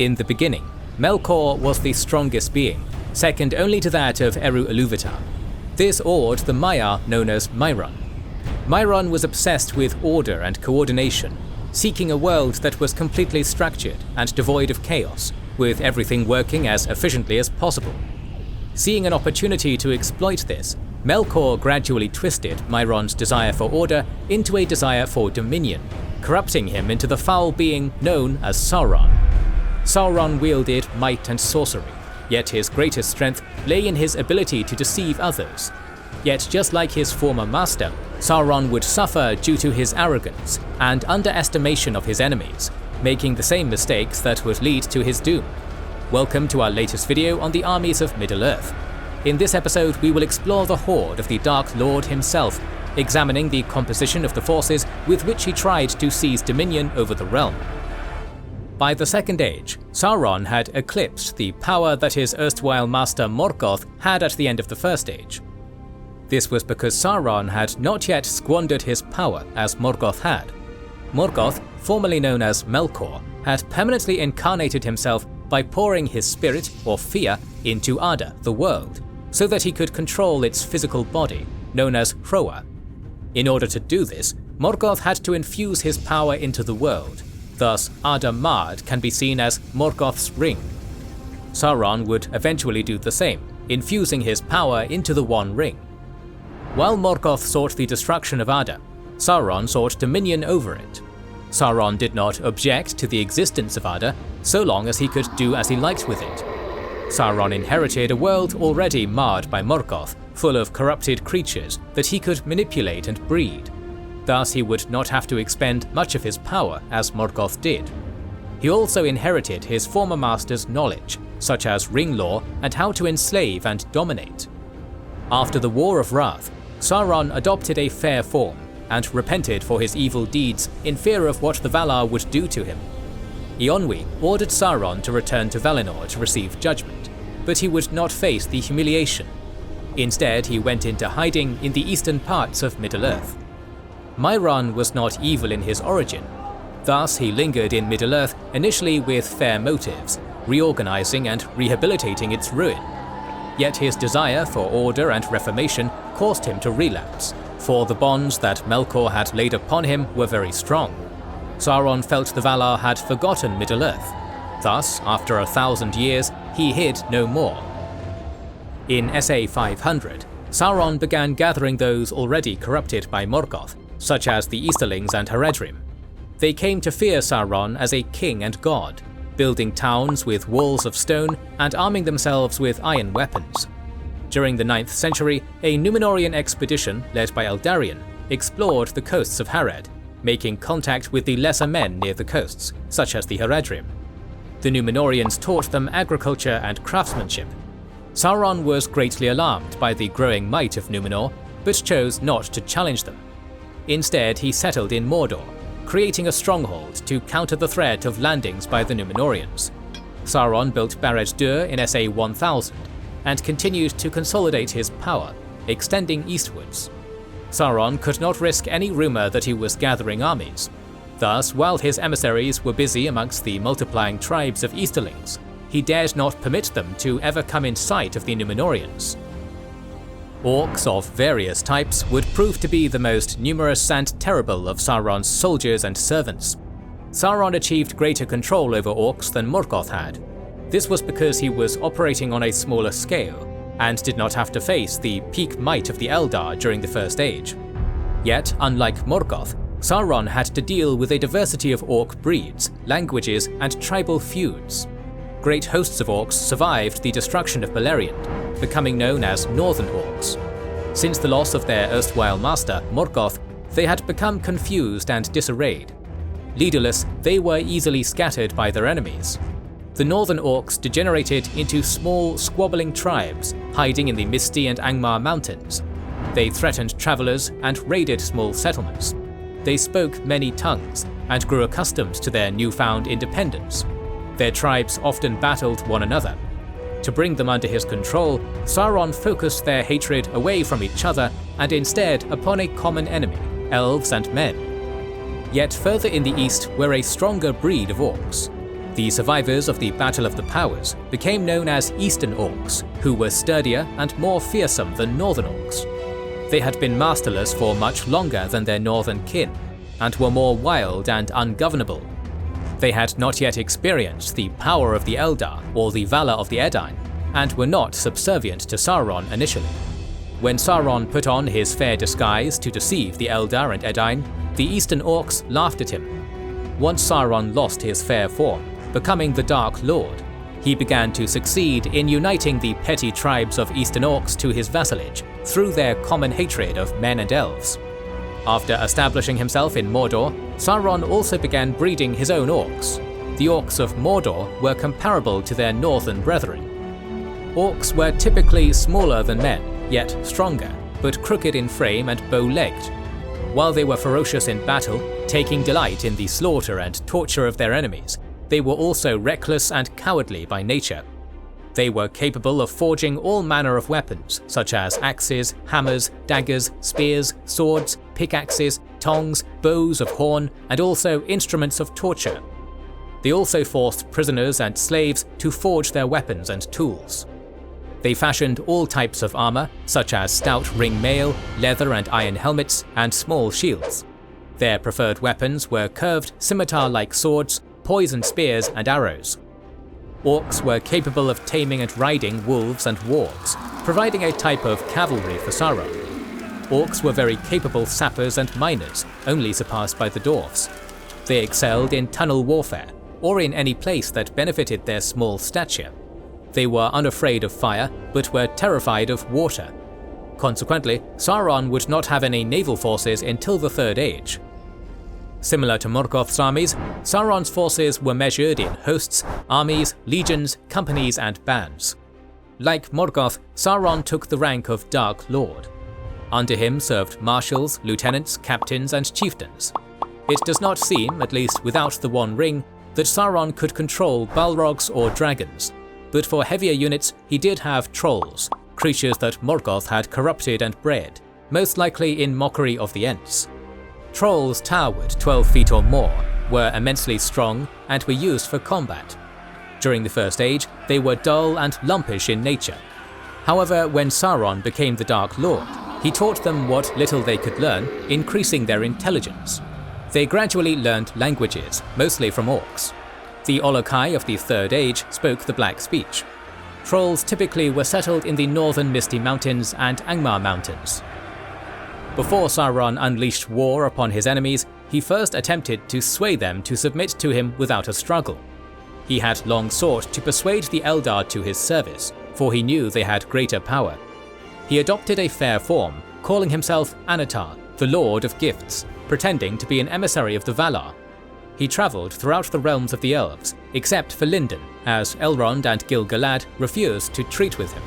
In the beginning, Melkor was the strongest being, second only to that of Eru Iluvatar. This awed the Maiar known as Mairon. Mairon was obsessed with order and coordination, seeking a world that was completely structured and devoid of chaos, with everything working as efficiently as possible. Seeing an opportunity to exploit this, Melkor gradually twisted Mairon's desire for order into a desire for dominion, corrupting him into the foul being known as Sauron. Sauron wielded might and sorcery, yet his greatest strength lay in his ability to deceive others. Yet just like his former master, Sauron would suffer due to his arrogance and underestimation of his enemies, making the same mistakes that would lead to his doom. Welcome to our latest video on the armies of Middle-earth. In this episode we will explore the horde of the Dark Lord himself, examining the composition of the forces with which he tried to seize dominion over the realm. By the Second Age, Sauron had eclipsed the power that his erstwhile master Morgoth had at the end of the First Age. This was because Sauron had not yet squandered his power as Morgoth had. Morgoth, formerly known as Melkor, had permanently incarnated himself by pouring his spirit, or fear, into Ada, the world, so that he could control its physical body, known as Hroa. In order to do this, Morgoth had to infuse his power into the world. Thus, Ada Mard can be seen as Morgoth's ring. Sauron would eventually do the same, infusing his power into the One Ring. While Morgoth sought the destruction of Ada, Sauron sought dominion over it. Sauron did not object to the existence of Ada, so long as he could do as he liked with it. Sauron inherited a world already marred by Morgoth, full of corrupted creatures that he could manipulate and breed. Thus he would not have to expend much of his power as Morgoth did. He also inherited his former master's knowledge, such as ring lore and how to enslave and dominate. After the War of Wrath, Sauron adopted a fair form and repented for his evil deeds in fear of what the Valar would do to him. Eonwy ordered Sauron to return to Valinor to receive judgment, but he would not face the humiliation. Instead, he went into hiding in the eastern parts of Middle-earth. Mairon was not evil in his origin. Thus, he lingered in Middle-earth initially with fair motives, reorganizing and rehabilitating its ruin. Yet his desire for order and reformation caused him to relapse, for the bonds that Melkor had laid upon him were very strong. Sauron felt the Valar had forgotten Middle-earth. Thus, after 1,000 years, he hid no more. In SA 500, Sauron began gathering those already corrupted by Morgoth, such as the Easterlings and Haradrim. They came to fear Sauron as a king and god, building towns with walls of stone and arming themselves with iron weapons. During the 9th century, a Numenorian expedition led by Eldarion explored the coasts of Harad, making contact with the lesser men near the coasts, such as the Haradrim. The Numenorians taught them agriculture and craftsmanship. Sauron was greatly alarmed by the growing might of Numenor, but chose not to challenge them. Instead, he settled in Mordor, creating a stronghold to counter the threat of landings by the Numenorians. Sauron built Barad-dûr in SA 1000 and continued to consolidate his power, extending eastwards. Sauron could not risk any rumor that he was gathering armies. Thus, while his emissaries were busy amongst the multiplying tribes of Easterlings, he dared not permit them to ever come in sight of the Numenorians. Orcs of various types would prove to be the most numerous and terrible of Sauron's soldiers and servants. Sauron achieved greater control over orcs than Morgoth had. This was because he was operating on a smaller scale, and did not have to face the peak might of the Eldar during the First Age. Yet, unlike Morgoth, Sauron had to deal with a diversity of orc breeds, languages, and tribal feuds. Great hosts of orcs survived the destruction of Beleriand, becoming known as Northern Orcs. Since the loss of their erstwhile master, Morgoth, they had become confused and disarrayed. Leaderless, they were easily scattered by their enemies. The Northern Orcs degenerated into small, squabbling tribes, hiding in the Misty and Angmar mountains. They threatened travelers and raided small settlements. They spoke many tongues, and grew accustomed to their newfound independence. Their tribes often battled one another. To bring them under his control, Sauron focused their hatred away from each other and instead upon a common enemy, elves and men. Yet further in the east were a stronger breed of orcs. The survivors of the Battle of the Powers became known as Eastern Orcs, who were sturdier and more fearsome than Northern Orcs. They had been masterless for much longer than their northern kin, and were more wild and ungovernable. They had not yet experienced the power of the Eldar or the valor of the Edain, and were not subservient to Sauron initially. When Sauron put on his fair disguise to deceive the Eldar and Edain, the Eastern Orcs laughed at him. Once Sauron lost his fair form, becoming the Dark Lord, he began to succeed in uniting the petty tribes of Eastern Orcs to his vassalage through their common hatred of men and elves. After establishing himself in Mordor, Sauron also began breeding his own orcs. The orcs of Mordor were comparable to their northern brethren. Orcs were typically smaller than men, yet stronger, but crooked in frame and bow-legged. While they were ferocious in battle, taking delight in the slaughter and torture of their enemies, they were also reckless and cowardly by nature. They were capable of forging all manner of weapons, such as axes, hammers, daggers, spears, swords, pickaxes, tongs, bows of horn, and also instruments of torture. They also forced prisoners and slaves to forge their weapons and tools. They fashioned all types of armor, such as stout ring mail, leather and iron helmets, and small shields. Their preferred weapons were curved scimitar-like swords, poisoned spears, and arrows. Orcs were capable of taming and riding wolves and wargs, providing a type of cavalry for Sauron. Orcs were very capable sappers and miners, only surpassed by the dwarves. They excelled in tunnel warfare, or in any place that benefited their small stature. They were unafraid of fire, but were terrified of water. Consequently, Sauron would not have any naval forces until the Third Age. Similar to Morgoth's armies, Sauron's forces were measured in hosts, armies, legions, companies, and bands. Like Morgoth, Sauron took the rank of Dark Lord. Under him served marshals, lieutenants, captains, and chieftains. It does not seem, at least without the One Ring, that Sauron could control Balrogs or dragons, but for heavier units he did have trolls, creatures that Morgoth had corrupted and bred, most likely in mockery of the Ents. Trolls towered 12 feet or more, were immensely strong, and were used for combat. During the First Age, they were dull and lumpish in nature. However, when Sauron became the Dark Lord, he taught them what little they could learn, increasing their intelligence. They gradually learned languages, mostly from orcs. The Olokai of the Third Age spoke the Black Speech. Trolls typically were settled in the northern Misty Mountains and Angmar Mountains. Before Sauron unleashed war upon his enemies, he first attempted to sway them to submit to him without a struggle. He had long sought to persuade the Eldar to his service, for he knew they had greater power. He adopted a fair form, calling himself Anatar, the Lord of Gifts, pretending to be an emissary of the Valar. He travelled throughout the realms of the elves, except for Lindon, as Elrond and Gil-galad refused to treat with him.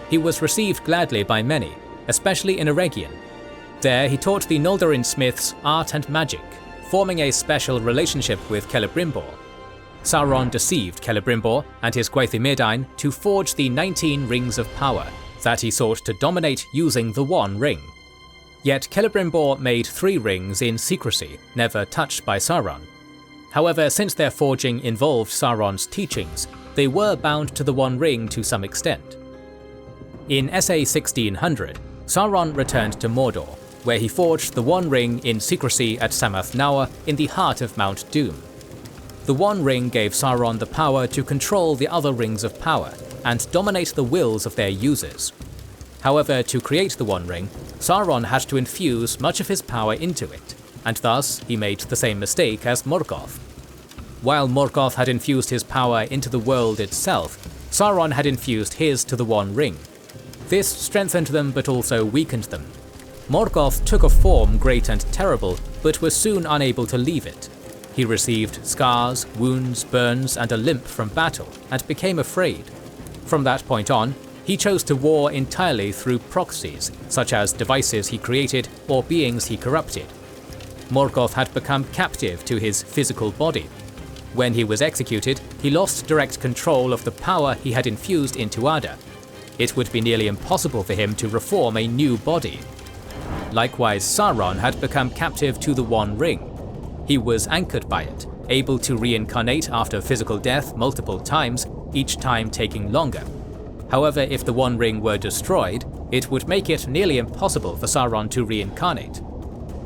He was received gladly by many, especially in Eregion. There he taught the Noldorin smiths art and magic, forming a special relationship with Celebrimbor. Sauron deceived Celebrimbor and his Gwaithimyrdain to forge the 19 Rings of Power that he sought to dominate using the One Ring. Yet Celebrimbor made 3 rings in secrecy, never touched by Sauron. However, since their forging involved Sauron's teachings, they were bound to the One Ring to some extent. In SA 1600, Sauron returned to Mordor, where he forged the One Ring in secrecy at Samath Naur in the heart of Mount Doom. The One Ring gave Sauron the power to control the other Rings of Power and dominate the wills of their users. However, to create the One Ring, Sauron had to infuse much of his power into it, and thus he made the same mistake as Morgoth. While Morgoth had infused his power into the world itself, Sauron had infused his to the One Ring. This strengthened them but also weakened them. Morgoth took a form great and terrible, but was soon unable to leave it. He received scars, wounds, burns, and a limp from battle, and became afraid. From that point on, he chose to war entirely through proxies, such as devices he created or beings he corrupted. Morgoth had become captive to his physical body. When he was executed, he lost direct control of the power he had infused into Ada. It would be nearly impossible for him to reform a new body. Likewise, Sauron had become captive to the One Ring. He was anchored by it, able to reincarnate after physical death multiple times, each time taking longer. However, if the One Ring were destroyed, it would make it nearly impossible for Sauron to reincarnate.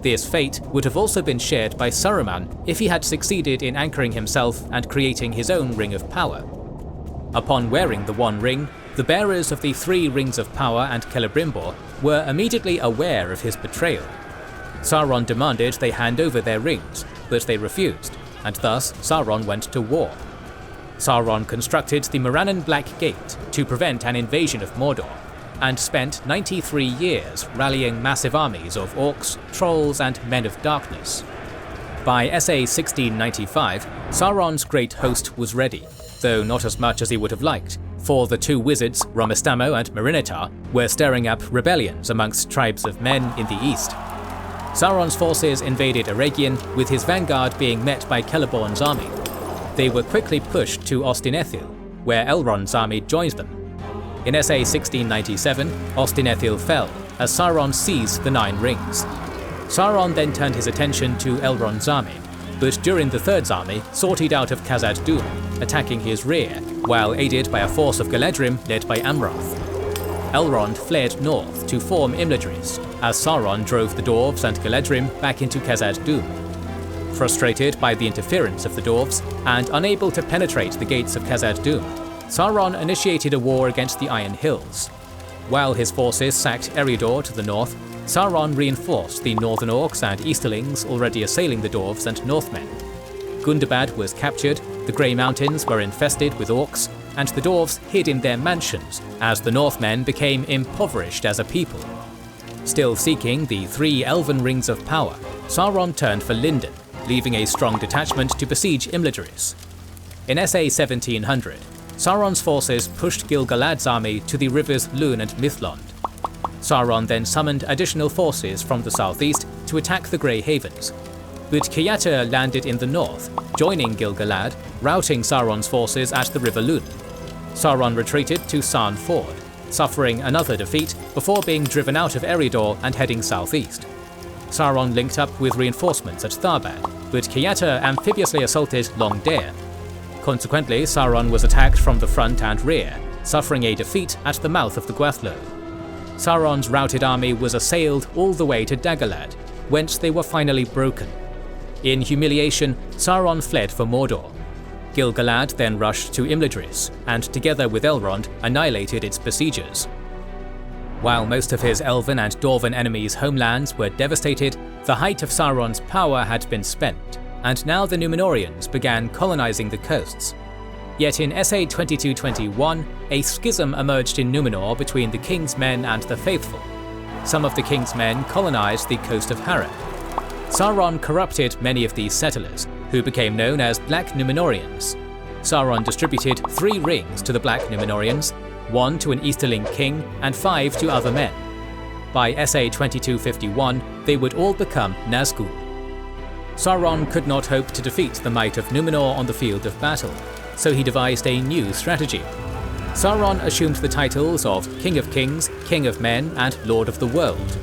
This fate would have also been shared by Saruman if he had succeeded in anchoring himself and creating his own Ring of Power. Upon wearing the One Ring, the bearers of the 3 Rings of Power and Celebrimbor were immediately aware of his betrayal. Sauron demanded they hand over their rings, but they refused, and thus Sauron went to war. Sauron constructed the Morannon Black Gate to prevent an invasion of Mordor, and spent 93 years rallying massive armies of orcs, trolls, and men of darkness. By SA 1695, Sauron's great host was ready, though not as much as he would have liked, for the 2 wizards, Romistamo and Marinitar, were stirring up rebellions amongst tribes of men in the east. Sauron's forces invaded Eregion, with his vanguard being met by Celeborn's army. They were quickly pushed to Ostinethil, where Elrond's army joined them. In SA 1697, Ostinethil fell, as Sauron seized the 9 rings. Sauron then turned his attention to Elrond's army, but durin the Third's army sortied out of Khazad-dûm, attacking his rear, while aided by a force of Galadrim led by Amrath. Elrond fled north to form Imladris, as Sauron drove the dwarves and Galadrim back into Khazad-dûm. Frustrated by the interference of the dwarves, and unable to penetrate the gates of Khazad-dûm, Sauron initiated a war against the Iron Hills. While his forces sacked Eriador to the north, Sauron reinforced the northern orcs and easterlings already assailing the dwarves and Northmen. Gundabad was captured, the Grey Mountains were infested with orcs, and the dwarves hid in their mansions as the Northmen became impoverished as a people. Still seeking the 3 elven rings of power, Sauron turned for Lindon, leaving a strong detachment to besiege Imladris. In SA 1700, Sauron's forces pushed Gil-galad's army to the rivers Lune and Mithlond. Sauron then summoned additional forces from the southeast to attack the Grey Havens, but Kiatur landed in the north, joining Gil-galad, routing Sauron's forces at the River Lune. Sauron retreated to Sarn Ford, suffering another defeat before being driven out of Eriador and heading southeast. Sauron linked up with reinforcements at Tharbad, but Kiatur amphibiously assaulted Long Dare. Consequently, Sauron was attacked from the front and rear, suffering a defeat at the mouth of the Gwathlo. Sauron's routed army was assailed all the way to Dagorlad, whence they were finally broken. In humiliation, Sauron fled for Mordor. Gil-galad then rushed to Imladris, and together with Elrond, annihilated its besiegers. While most of his elven and dwarven enemies' homelands were devastated, the height of Sauron's power had been spent, and now the Numenorians began colonizing the coasts. Yet in SA 2221, a schism emerged in Numenor between the King's Men and the Faithful. Some of the King's Men colonized the coast of Harad. Sauron corrupted many of these settlers, who became known as Black Numenorians. Sauron distributed 3 rings to the Black Numenorians, 1 to an Easterling king and 5 to other men. By SA 2251, they would all become Nazgûl. Sauron could not hope to defeat the might of Numenor on the field of battle, so he devised a new strategy. Sauron assumed the titles of King of Kings, King of Men, and Lord of the World.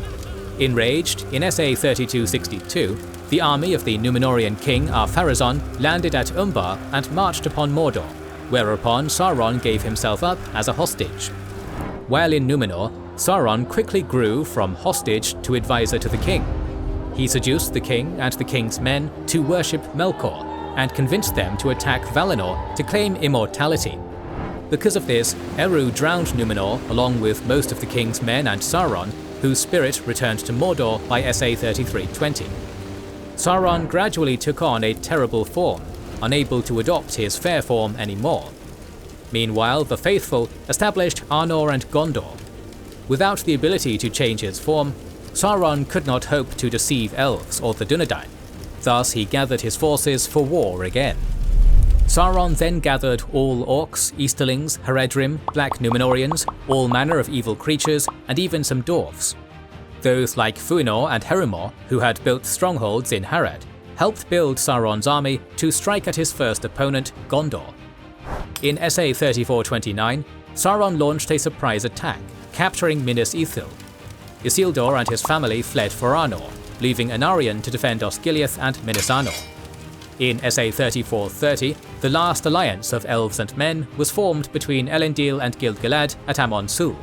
Enraged, in SA 3262, the army of the Numenorian king Ar-Pharazôn landed at Umbar and marched upon Mordor, whereupon Sauron gave himself up as a hostage. While in Numenor, Sauron quickly grew from hostage to advisor to the king. He seduced the king and the king's men to worship Melkor, and convinced them to attack Valinor to claim immortality. Because of this, Eru drowned Numenor along with most of the king's men and Sauron, whose spirit returned to Mordor by SA 3320. Sauron gradually took on a terrible form, unable to adopt his fair form anymore. Meanwhile, the Faithful established Arnor and Gondor. Without the ability to change his form, Sauron could not hope to deceive elves or the Dunedain. Thus he gathered his forces for war again. Sauron then gathered all orcs, easterlings, Haradrim, Black Numenorians, all manner of evil creatures, and even some dwarves. Those like Fuinor and Herumor, who had built strongholds in Harad, helped build Sauron's army to strike at his first opponent, Gondor. In SA 3429, Sauron launched a surprise attack, capturing Minas Ithil. Isildur and his family fled for Arnor, leaving Anarion to defend Osgiliath and Minas Anor. In SA 3430, the last alliance of elves and men was formed between Elendil and Gil-galad at Amon Sul.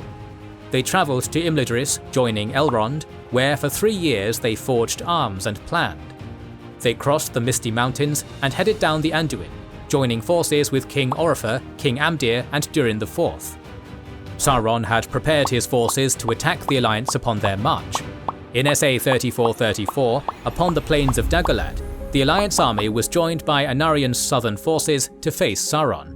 They travelled to Imladris, joining Elrond, where for 3 years they forged arms and planned. They crossed the Misty Mountains and headed down the Anduin, joining forces with King Orifer, King Amdir, and Durin IV. Sauron had prepared his forces to attack the alliance upon their march. In SA 3434, upon the plains of Dagorlad, the Alliance army was joined by Anarian's southern forces to face Sauron.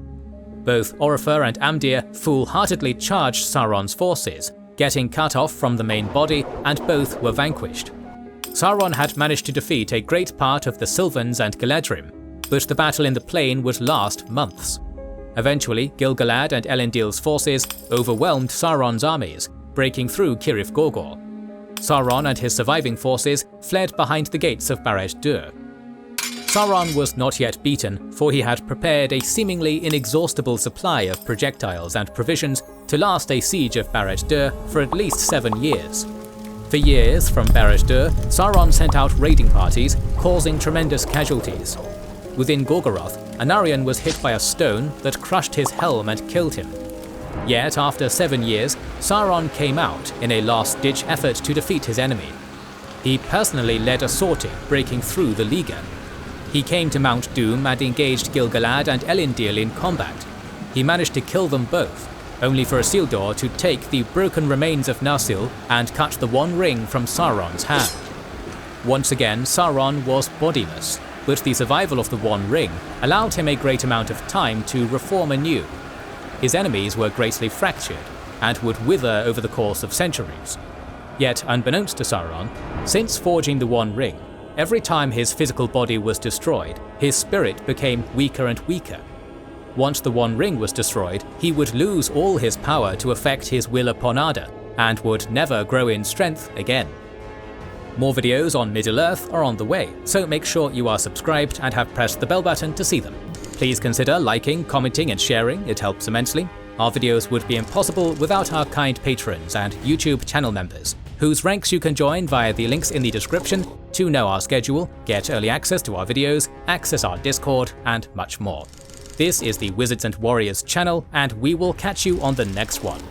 Both Orifer and Amdir foolhardily charged Sauron's forces, getting cut off from the main body, and both were vanquished. Sauron had managed to defeat a great part of the Sylvans and Galadrim, but the battle in the plain would last months. Eventually, Gil-galad and Elendil's forces overwhelmed Sauron's armies, breaking through Cirith Gorgor. Sauron and his surviving forces fled behind the gates of Barad-dûr. Sauron was not yet beaten, for he had prepared a seemingly inexhaustible supply of projectiles and provisions to last a siege of Barad-dûr for at least 7 years. For years from Barad-dûr, Sauron sent out raiding parties, causing tremendous casualties. Within Gorgoroth, Anarion was hit by a stone that crushed his helm and killed him. Yet after 7 years, Sauron came out in a last-ditch effort to defeat his enemy. He personally led a sortie breaking through the Liga. He came to Mount Doom and engaged Gil-galad and Elendil in combat. He managed to kill them both, only for Isildur to take the broken remains of Narsil and cut the One Ring from Sauron's hand. Once again, Sauron was bodiless, but the survival of the One Ring allowed him a great amount of time to reform anew. His enemies were greatly fractured, and would wither over the course of centuries. Yet, unbeknownst to Sauron, since forging the One Ring, every time his physical body was destroyed, his spirit became weaker and weaker. Once the One Ring was destroyed, he would lose all his power to effect his will upon Arda, and would never grow in strength again. More videos on Middle-earth are on the way, so make sure you are subscribed and have pressed the bell button to see them. Please consider liking, commenting and sharing, it helps immensely. Our videos would be impossible without our kind patrons and YouTube channel members, whose ranks you can join via the links in the description to know our schedule, get early access to our videos, access our Discord, and much more. This is the Wizards and Warriors channel, and we will catch you on the next one.